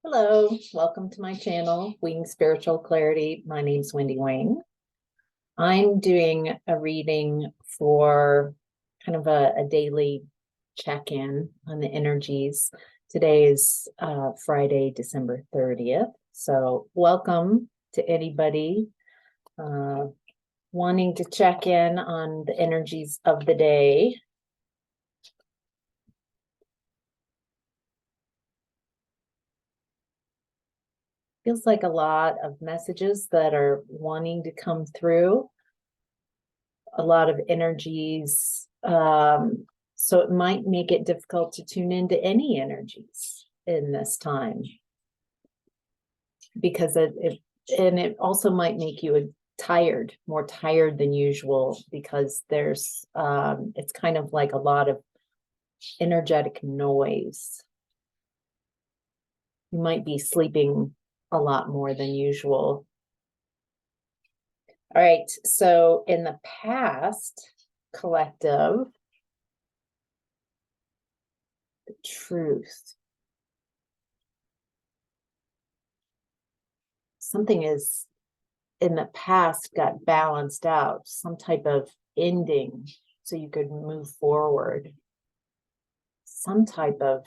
Hello, welcome to my channel, WingSpiritualClarity. My name's Wendy Wing. I'm doing a reading for kind of a daily check-in on the energies. Today is Friday, December 30th. So welcome to anybody wanting to check in on the energies of the day. Feels like a lot of messages that are wanting to come through, a lot of energies. So it might make it difficult to tune into any energies in this time, because it also might make you tired, more tired than usual, because there's it's kind of like a lot of energetic noise. You might be sleeping a lot more than usual. All right, so in the past, collective, the truth. Something is in the past got balanced out, some type of ending, so you could move forward. Some type of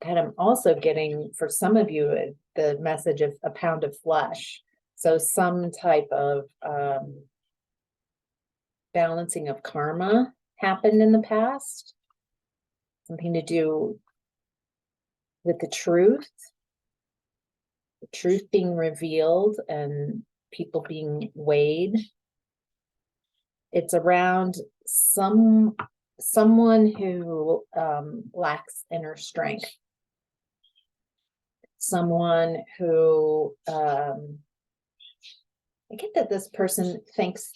I'm also getting, for some of you, the message of a pound of flesh. So some type of balancing of karma happened in the past. Something to do with the truth being revealed and people being weighed. It's around someone who lacks inner strength. Someone who I get that this person thinks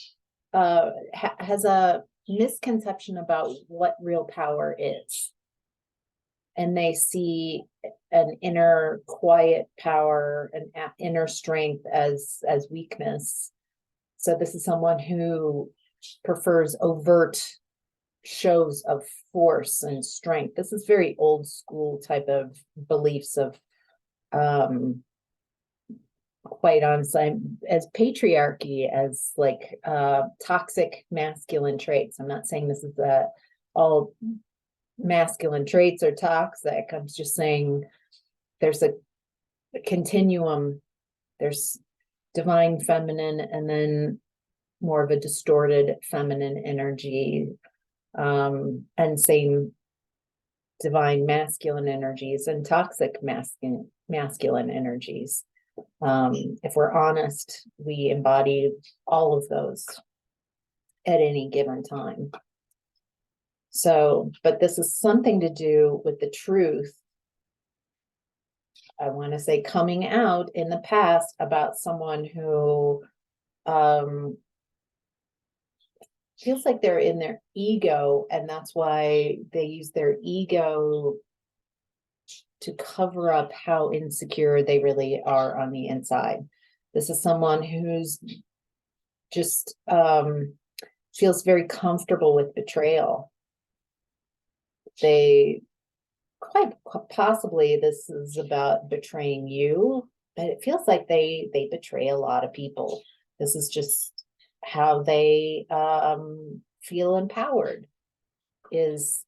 has a misconception about what real power is, and they see an inner quiet power, an inner strength as weakness. So this is someone who prefers overt shows of force and strength. This is very old school type of beliefs of quite honestly, as patriarchy, as like toxic masculine traits. I'm not saying this is all masculine traits are toxic. I'm just saying there's a continuum. There's divine feminine and then more of a distorted feminine energy, and same divine masculine energies and toxic masculine energies. If we're honest, we embody all of those at any given time. So, but this is something to do with the truth. I want to say coming out in the past about someone who feels like they're in their ego, and that's why they use their ego to cover up how insecure they really are on the inside. This is someone who's just feels very comfortable with betrayal. They quite possibly, this is about betraying you, but it feels like they betray a lot of people. This is just how they feel empowered, is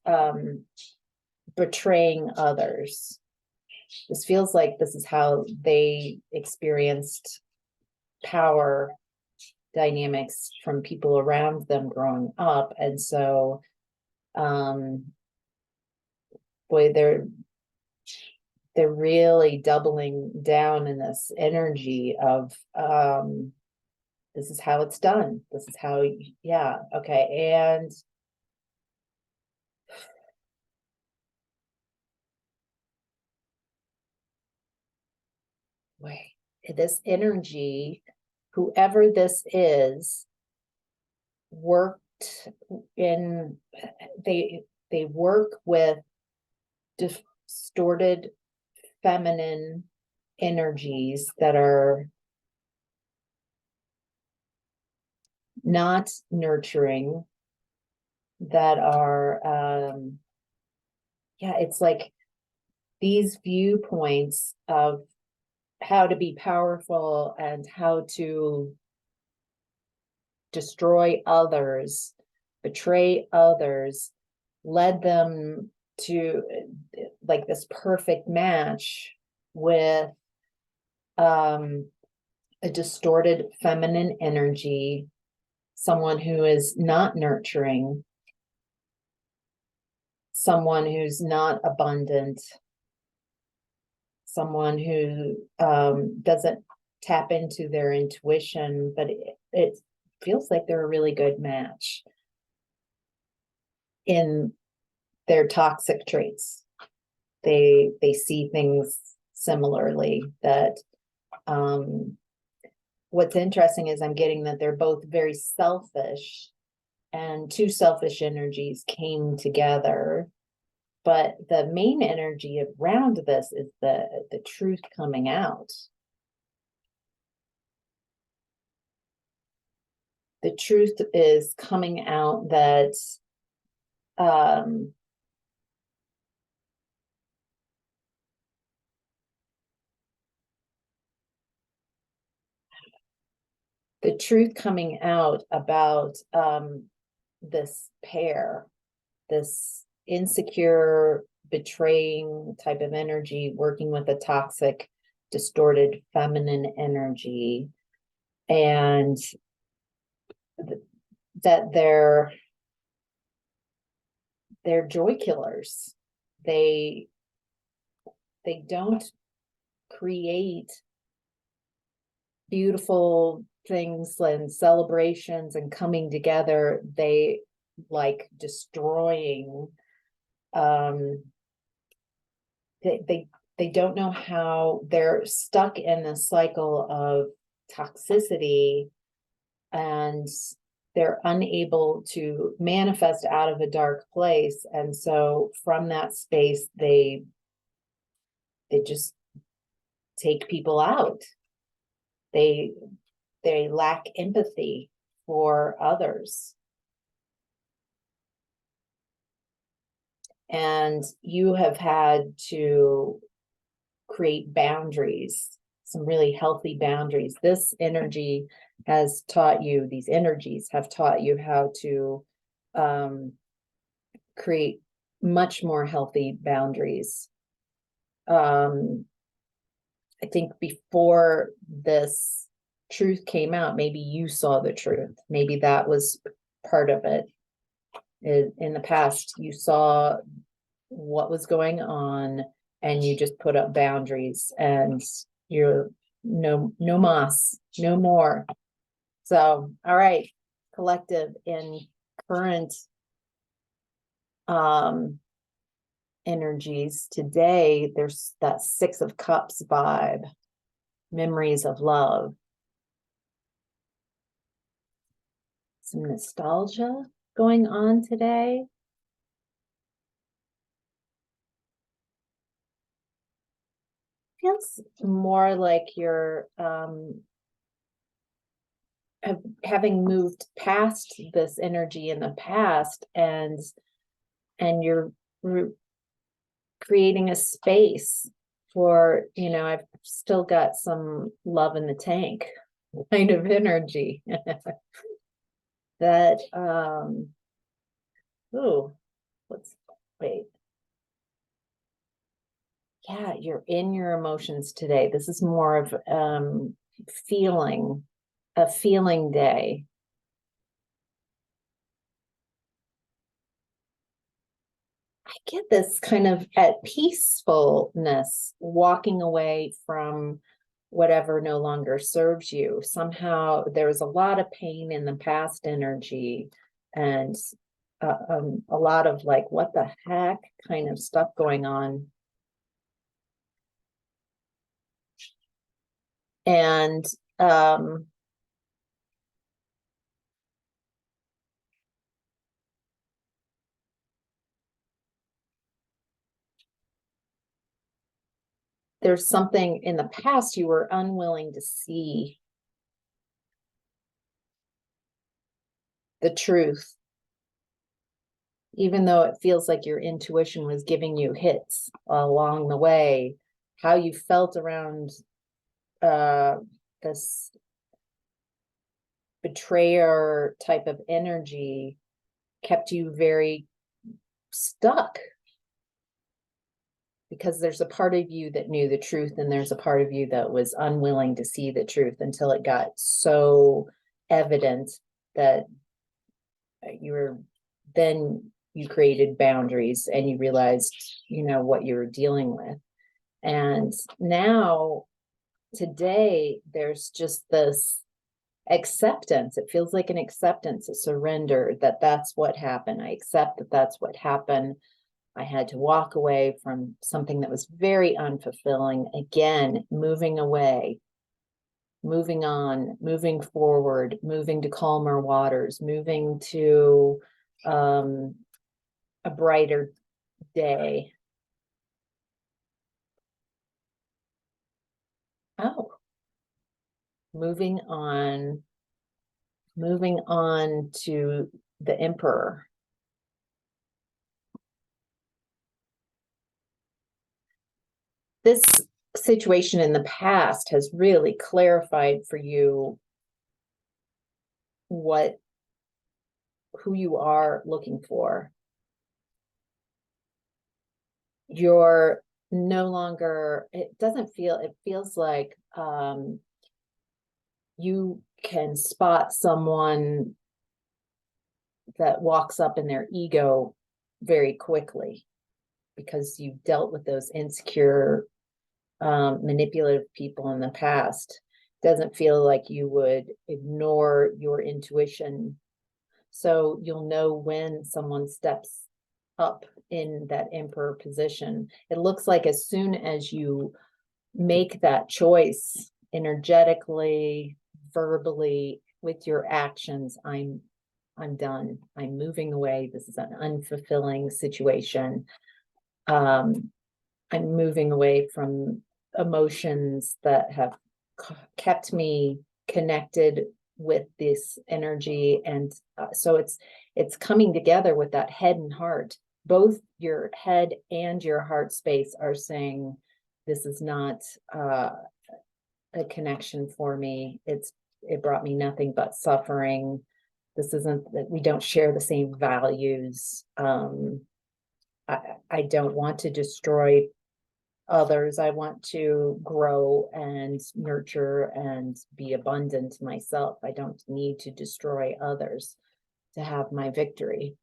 betraying others. This feels like this is how they experienced power dynamics from people around them growing up. And so boy, they're really doubling down in this energy of this is how it's done. This is how, yeah, okay. And wait, this energy, whoever this is, worked in, they work with distorted feminine energies that are not nurturing, that are yeah, it's like these viewpoints of how to be powerful and how to destroy others, betray others, led them to like this perfect match with a distorted feminine energy, someone who is not nurturing, someone who's not abundant, someone who doesn't tap into their intuition, but it feels like they're a really good match in their toxic traits. They see things similarly. That what's interesting is I'm getting that they're both very selfish, and two selfish energies came together. But the main energy around this is the truth coming out. The truth is coming out that the truth coming out about this pair, this insecure, betraying type of energy working with a toxic, distorted feminine energy, and that they're joy killers. They don't create beautiful things and celebrations and coming together. They like destroying. They don't know how. They're stuck in a cycle of toxicity, and they're unable to manifest out of a dark place. And so from that space, they just take people out. They lack empathy for others. And you have had to create boundaries, some really healthy boundaries. This energy has taught you, these energies have taught you how to create much more healthy boundaries. I think before this truth came out, maybe you saw the truth. Maybe that was part of it. In the past, you saw what was going on and you just put up boundaries, and you're no mas, no more. So, all right, collective, in current energies today, there's that Six of Cups vibe, memories of love, some nostalgia going on today. Feels more like you're having moved past this energy in the past, and you're creating a space for, I've still got some love in the tank kind of energy. That wait. Yeah, you're in your emotions today. This is more of a feeling day. I get this kind of at peacefulness, walking away from whatever no longer serves you. Somehow there was a lot of pain in the past energy, and a lot of like, what the heck kind of stuff going on. And there's something in the past you were unwilling to see the truth. even though it feels like your intuition was giving you hits along the way, how you felt around this betrayer type of energy kept you very stuck, because there's a part of you that knew the truth and there's a part of you that was unwilling to see the truth until it got so evident that you created boundaries and you realized, what you were dealing with. And now, today, there's just this acceptance. It feels like an acceptance, a surrender, that that's what happened. I accept that that's what happened. I had to walk away from something that was very unfulfilling. Again, moving away, moving on, moving forward, moving to calmer waters, moving to a brighter day. Oh, moving on to the Emperor. This situation in the past has really clarified for you who you are looking for. You're no longer, it feels like you can spot someone that walks up in their ego very quickly, because you've dealt with those insecure, manipulative people in the past. Doesn't feel like you would ignore your intuition. So you'll know when someone steps up in that Emperor position. It looks like as soon as you make that choice energetically, verbally, with your actions, I'm done. I'm moving away. This is an unfulfilling situation. I'm moving away from emotions that have kept me connected with this energy. And so it's coming together with that head and heart. Both your head and your heart space are saying, this is not a connection for me. It brought me nothing but suffering. This isn't that we don't share the same values. I don't want to destroy others. I want to grow and nurture and be abundant myself. I don't need to destroy others to have my victory.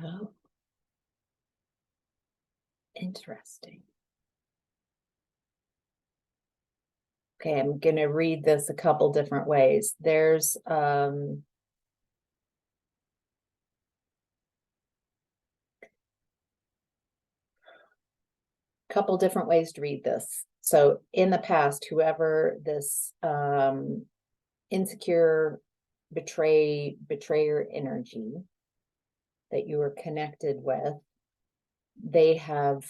Oh, interesting. Okay, I'm going to read this a couple different ways. There's couple different ways to read this. So in the past, whoever this insecure betrayer energy that you were connected with, they have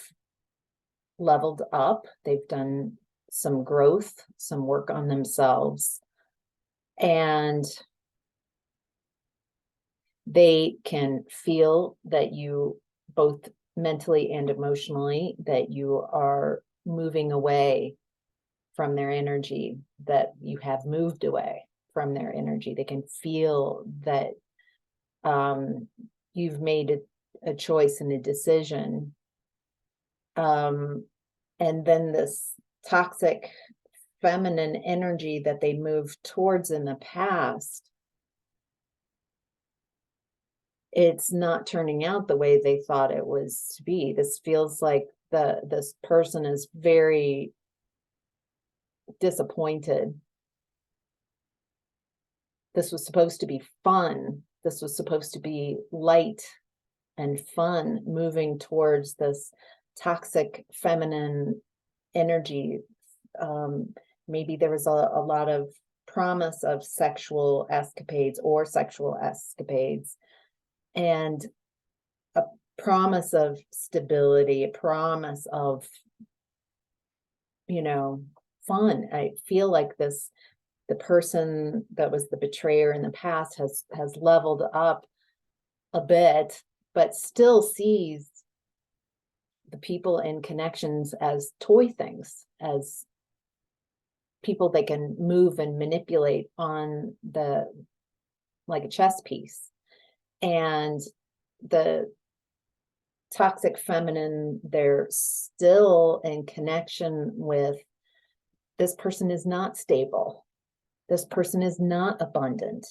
leveled up. They've done some growth, some work on themselves, and they can feel that you, both mentally and emotionally, that you are moving away from their energy, that you have moved away from their energy. They can feel that you've made a choice and a decision. And then this toxic feminine energy that they moved towards in the past, it's not turning out the way they thought it was to be. This feels like this person is very disappointed. This was supposed to be fun. This was supposed to be light and fun, moving towards this toxic feminine energy. Maybe there was a lot of promise of sexual escapades and a promise of stability, a promise of fun. I feel like the person that was the betrayer in the past has leveled up a bit, but still sees the people in connections as toy things, as people they can move and manipulate on like a chess piece. And the toxic feminine, they're still in connection with, this person is not stable. This person is not abundant.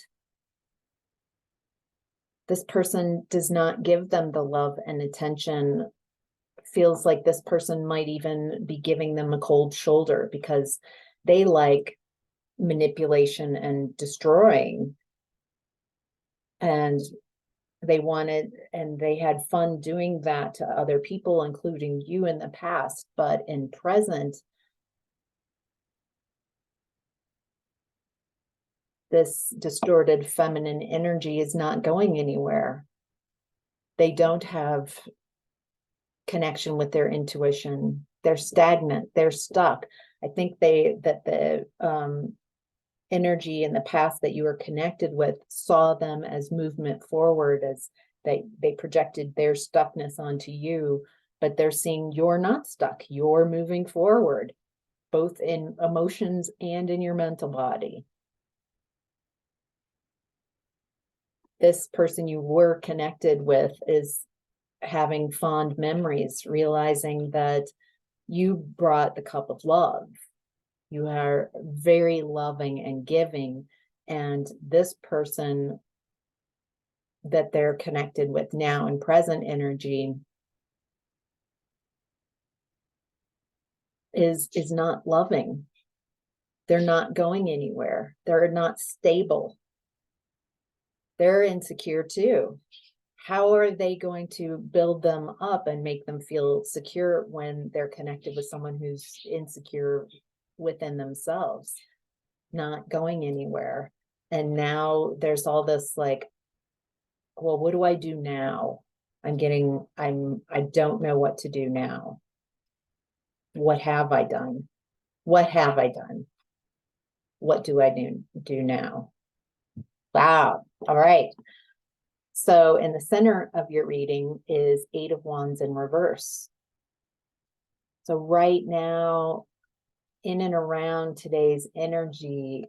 This person does not give them the love and attention. Feels like this person might even be giving them a cold shoulder because they like manipulation and destroying. And they had fun doing that to other people, including you in the past, but in present, this distorted feminine energy is not going anywhere. They don't have connection with their intuition. They're stagnant. They're stuck. I think that the energy in the past that you were connected with saw them as movement forward, as they projected their stuckness onto you, but they're seeing you're not stuck. You're moving forward, both in emotions and in your mental body. This person you were connected with is having fond memories, realizing that you brought the cup of love. You are very loving and giving. And this person that they're connected with now in present energy is not loving. They're not going anywhere. They're not stable. They're insecure too. How are they going to build them up and make them feel secure when they're connected with someone who's insecure within themselves, not going anywhere? And now there's all this like, well, what do I do now? I don't know what to do now. What have I done? What have I done? What do I do now? Wow. All right. So in the center of your reading is 8 of Wands in reverse. So right now, in and around today's energy,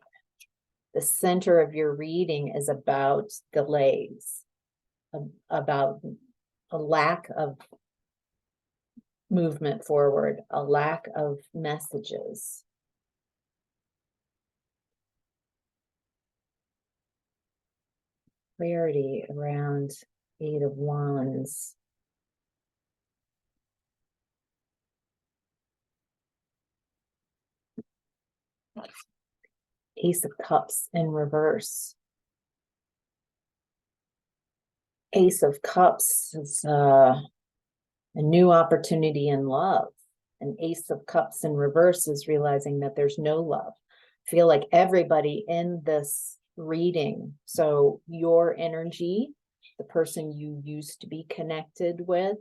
the center of your reading is about delays, about a lack of movement forward, a lack of messages. Clarity around 8 of Wands. Ace of Cups in reverse. Ace of Cups is a new opportunity in love. An Ace of Cups in reverse is realizing that there's no love. I feel like everybody in this reading, so your energy, the person you used to be connected with,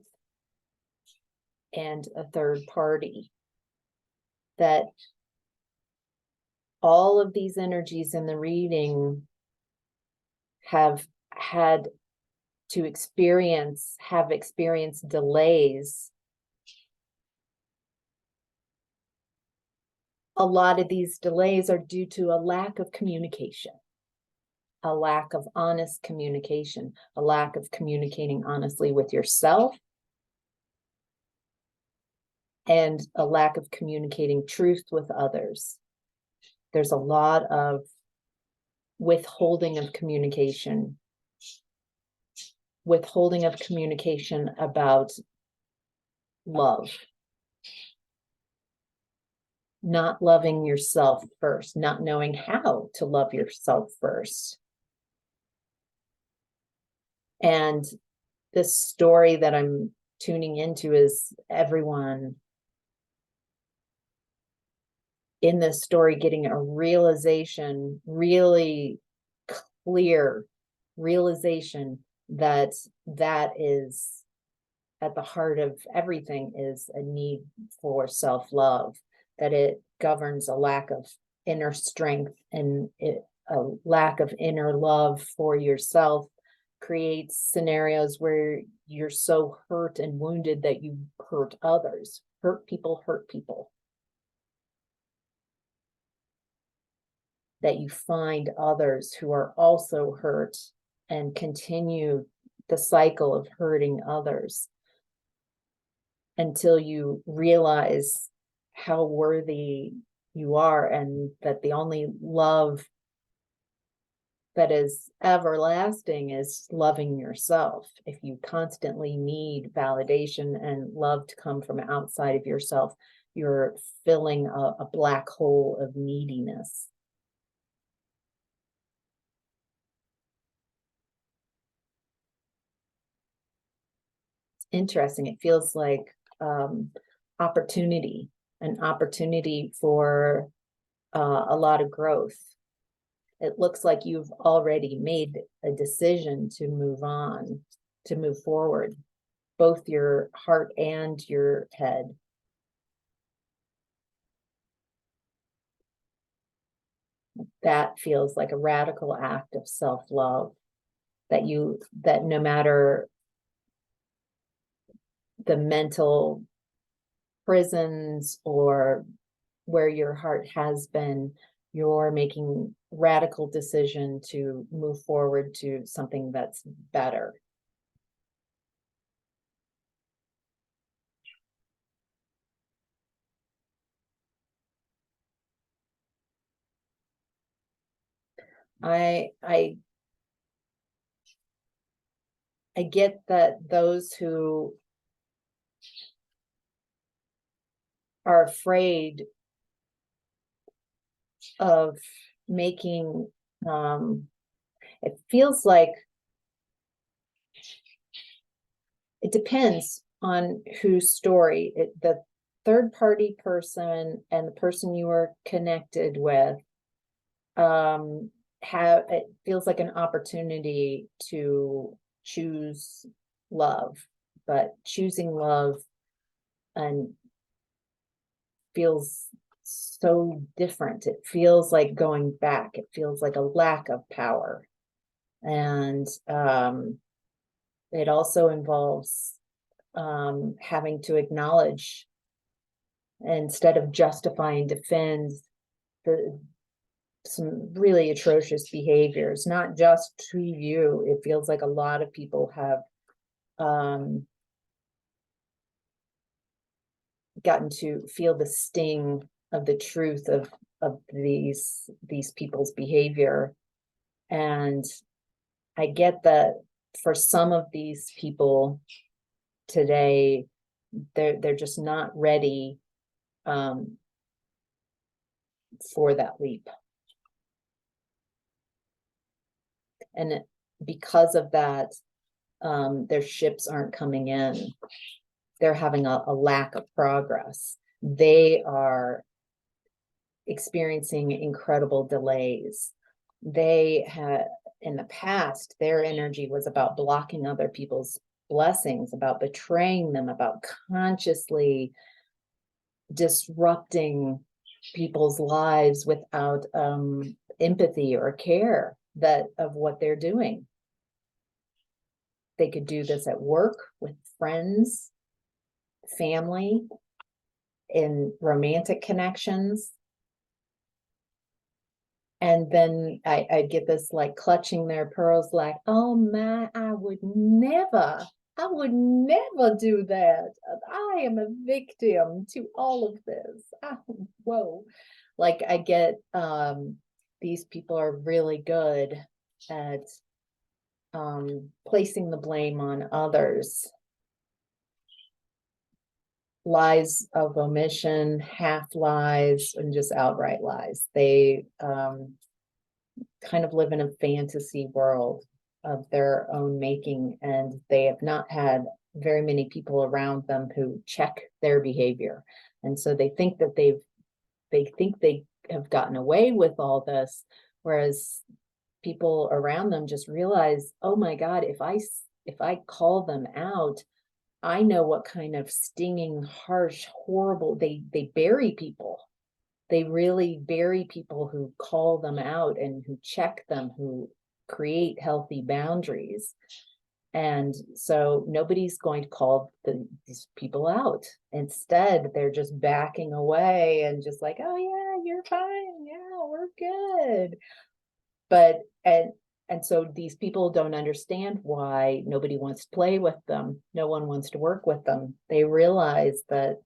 and a third party, that all of these energies in the reading have experienced delays. A lot of these delays are due to a lack of communication, a lack of honest communication, a lack of communicating honestly with yourself, and a lack of communicating truth with others. There's a lot of withholding of communication about love. Not loving yourself first, not knowing how to love yourself first. And this story that I'm tuning into is everyone in this story getting a realization, really clear realization, that is at the heart of everything, is a need for self-love. that it governs a lack of inner strength, and a lack of inner love for yourself creates scenarios where you're so hurt and wounded that you hurt others. Hurt people. That you find others who are also hurt and continue the cycle of hurting others until you realize how worthy you are, and that the only love that is everlasting is loving yourself. If you constantly need validation and love to come from outside of yourself, you're filling a black hole of neediness. It's interesting. It feels like opportunity, an opportunity for a lot of growth. It looks like you've already made a decision to move on, to move forward, both your heart and your head. That feels like a radical act of self-love, that no matter the mental prisons or where your heart has been, you're making radical decision to move forward to something that's better. I get that those who are afraid of making, it feels like it depends on whose story. The third party person and the person you are connected with it feels like an opportunity to choose love, but choosing love and feels so different. It feels like going back. It feels like a lack of power. And it also involves having to acknowledge, instead of justify and defend, some really atrocious behaviors, not just to you. It feels like a lot of people have gotten to feel the sting of the truth of these people's behavior. And I get that for some of these people today, they're just not ready for that leap. And because of that, their ships aren't coming in. They're having a lack of progress. They are experiencing incredible delays. They had, in the past, their energy was about blocking other people's blessings, about betraying them, about consciously disrupting people's lives without empathy or care of what they're doing. They could do this at work, with friends, family, in romantic connections. And then I get this like clutching their pearls, like, oh my, I would never do that. I am a victim to all of this. Oh, whoa. Like I get, these people are really good at placing the blame on others. Lies of omission, half lies, and just outright lies. They kind of live in a fantasy world of their own making, and they have not had very many people around them who check their behavior. And so they think that they have gotten away with all this, whereas people around them just realize, oh my God, if I call them out, I know what kind of stinging, harsh, horrible, they bury people. They really bury people who call them out and who check them, who create healthy boundaries. And so nobody's going to call these people out. Instead, they're just backing away and just like, oh yeah, you're fine. Yeah, we're good. But and so these people don't understand why nobody wants to play with them. No one wants to work with them. They realize that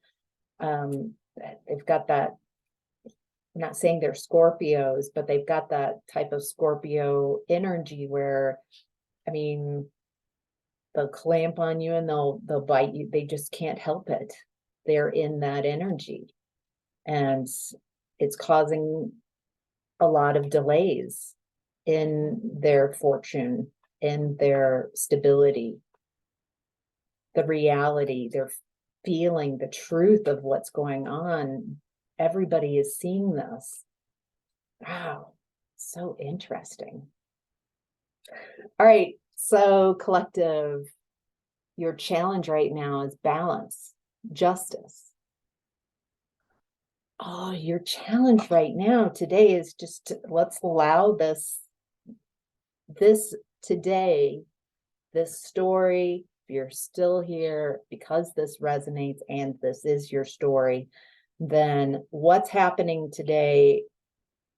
they've got that, I'm not saying they're Scorpios, but they've got that type of Scorpio energy where, I mean, they'll clamp on you and they'll bite you. They just can't help it. They're in that energy. And it's causing a lot of delays in their fortune, in their stability, the reality, they're feeling the truth of what's going on. Everybody is seeing this. Wow, so interesting. All right, so collective, your challenge right now is balance, justice. Oh, your challenge right now today is just let's allow this today, this story, if you're still here because this resonates and this is your story, then what's happening today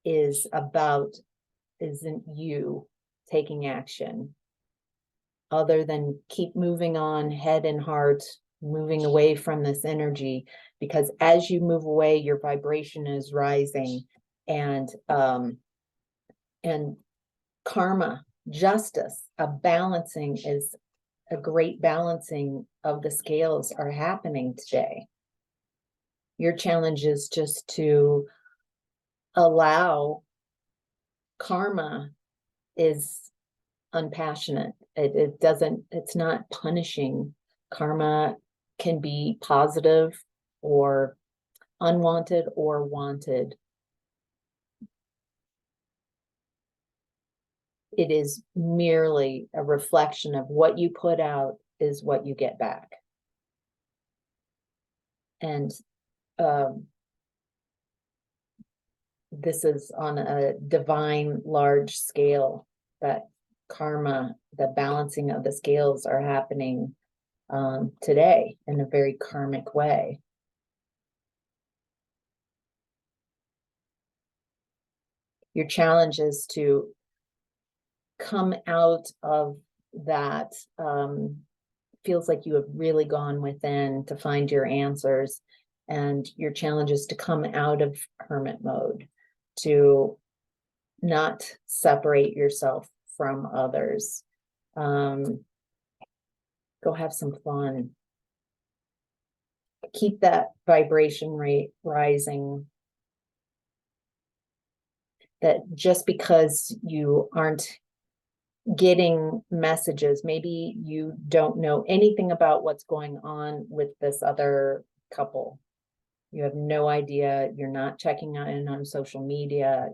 isn't you taking action, other than keep moving on, head and heart, moving away from this energy, because as you move away, your vibration is rising, and karma, justice, a great balancing of the scales are happening today. Your challenge is just to allow karma is unpassionate. It's not punishing. Karma can be positive or unwanted or wanted. It is merely a reflection of what you put out is what you get back. And this is on a divine large scale, that karma, the balancing of the scales are happening today in a very karmic way. Your challenge is to come out of that. Feels like you have really gone within to find your answers, and your challenge is to come out of hermit mode, to not separate yourself from others. Go have some fun. Keep that vibration rate rising. That just because you aren't getting messages, maybe you don't know anything about what's going on with this other couple. You have no idea. You're not checking in on social media.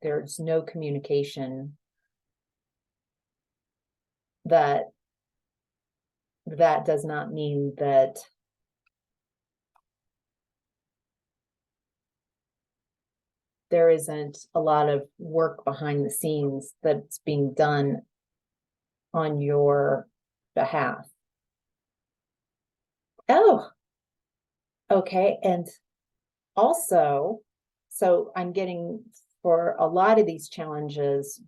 There's no communication. That does not mean that there isn't a lot of work behind the scenes that's being done on your behalf. Oh, okay. And also, so I'm getting, for a lot of these challenges,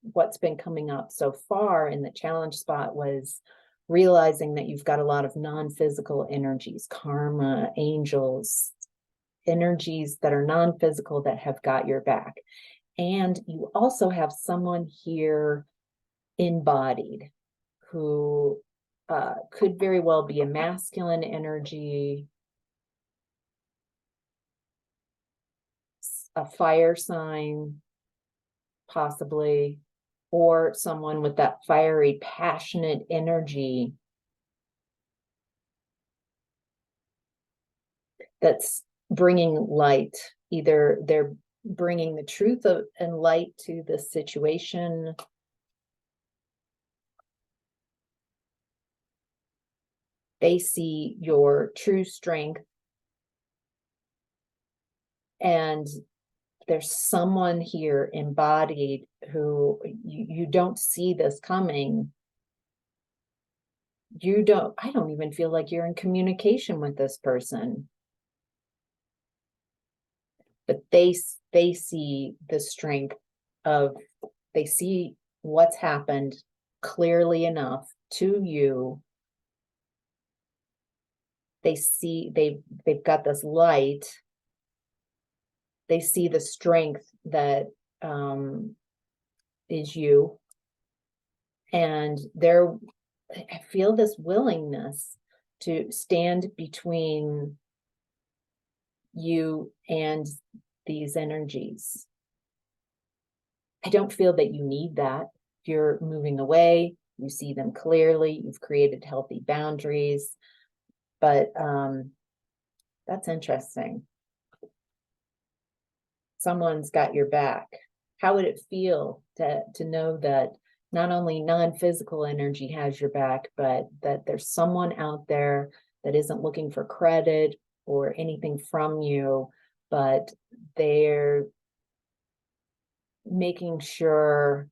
what's been coming up so far in the challenge spot was realizing that you've got a lot of non-physical energies, karma, angels, energies that are non-physical that have got your back. And you also have someone here embodied who could very well be a masculine energy, a fire sign, possibly, or someone with that fiery, passionate energy that's bringing light. Either they're bringing the truth and light to the situation, They see your true strength, and there's someone here embodied who you don't see this coming. I don't even feel like you're in communication with this person, but they see the strength of, they see what's happened clearly enough to you. They see, they've got this light. They see the strength that is you, and I feel this willingness to stand between you and these energies. I don't feel that you need that. You're moving away, you see them clearly, you've created healthy boundaries, but that's interesting. Someone's got your back. How would it feel to know that not only non-physical energy has your back, but that there's someone out there that isn't looking for credit or anything from you, but they're making sure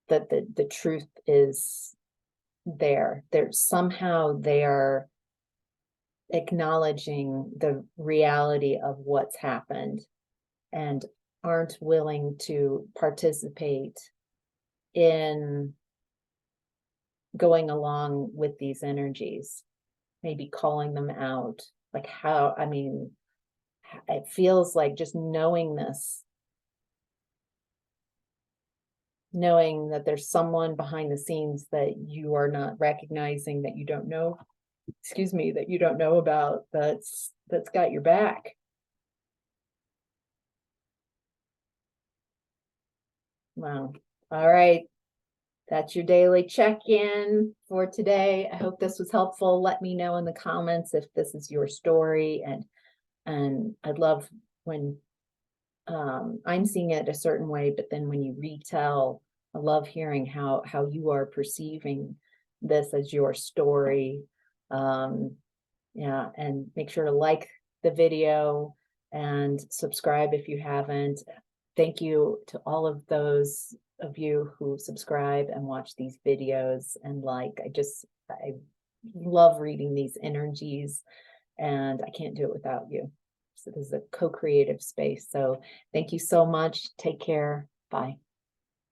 that the truth is there. They are acknowledging the reality of what's happened and aren't willing to participate in going along with these energies, maybe calling them out. Like how, I mean, it feels like just knowing this, knowing that there's someone behind the scenes that you are not recognizing, that you don't know, that you don't know about, that's got your back. Wow. All right. That's your daily check-in for today. I hope this was helpful. Let me know in the comments if this is your story, and I'd love when I'm seeing it a certain way, but then when you retell, I love hearing how you are perceiving this as your story. Yeah, and make sure to like the video and subscribe if you haven't. Thank you to all of those of you who subscribe and watch these videos and like. I love reading these energies, and I can't do it without you. So this is a co-creative space. So thank you so much. Take care. Bye.